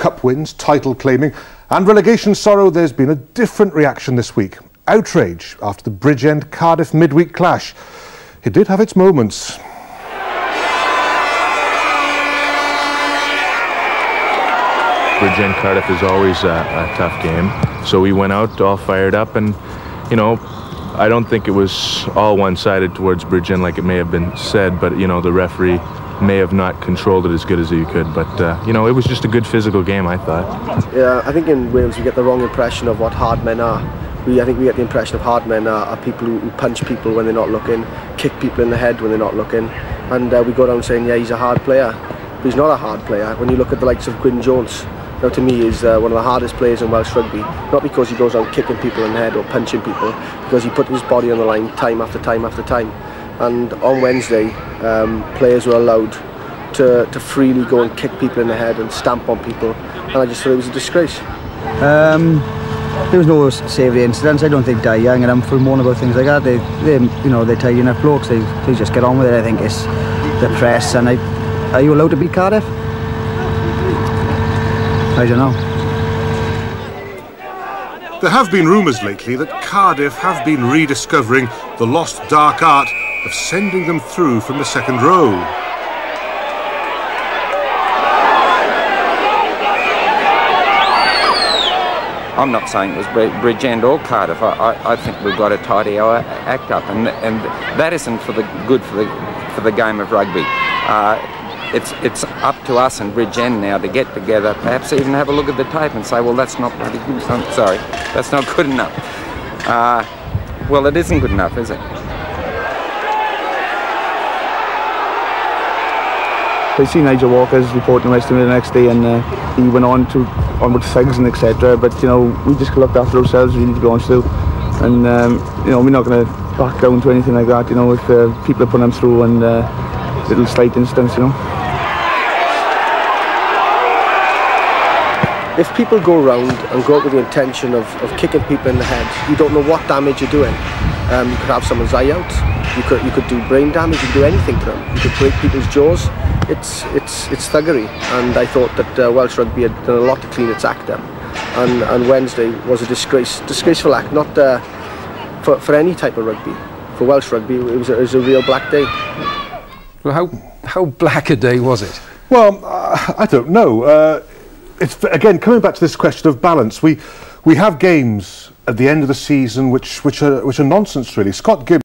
cup wins, title claiming and relegation sorrow, there's been a different reaction this week. Outrage after the Bridgend Cardiff midweek clash. It did have its moments. Bridgend Cardiff is always a tough game, so we went out all fired up, and you know, I don't think it was all one-sided towards Bridgend like it may have been said, but you know, the referee may have not controlled it as good as he could, but you know, it was just a good physical game, I thought. Yeah, I think in Wales we get the wrong impression of what hard men are. I think we get the impression of hard men are people who punch people when they're not looking, kick people in the head when they're not looking, and we go down saying, yeah, he's a hard player, but he's not a hard player. When you look at the likes of Gwyn Jones, now to me is one of the hardest players in Welsh rugby, not because he goes on kicking people in the head or punching people, because he put his body on the line time after time after time. And on Wednesday, players were allowed to freely go and kick people in the head and stamp on people, and I just thought it was a disgrace. There was no savoury incidents. I don't think Di Young and them full moan about things like that. They're tidy enough blokes. They just get on with it. I think it's the press. And are you allowed to beat Cardiff? I don't know. There have been rumours lately that Cardiff have been rediscovering the lost dark art of sending them through from the second row. I'm not saying it was Bridgend or Cardiff. I think we've got to tidy our act up, and that isn't good for the game of rugby. It's up to us and Bridgend now to get together, perhaps even have a look at the tape and say, well, that's not pretty good. Sorry, that's not good enough. Well, it isn't good enough, is it? I see Nigel Walker's reporting the West Ham the next day, and he went on with thugs and etc. But you know, we just looked after ourselves. We need to be honest too, and you know, we're not going to back down to anything like that. You know, if people are putting them through and little slight incidents, you know. If people go around and go out with the intention of kicking people in the head, you don't know what damage you're doing. You could have someone's eye out. You could do brain damage. You could do anything to them. You could break people's jaws. It's thuggery, and I thought that Welsh rugby had done a lot to clean its act up. And Wednesday was a disgraceful act, not for any type of rugby. For Welsh rugby, it was a real black day. Well, how black a day was it? Well, I don't know. It's again coming back to this question of balance. We have games at the end of the season which are nonsense really. Scott Gibbs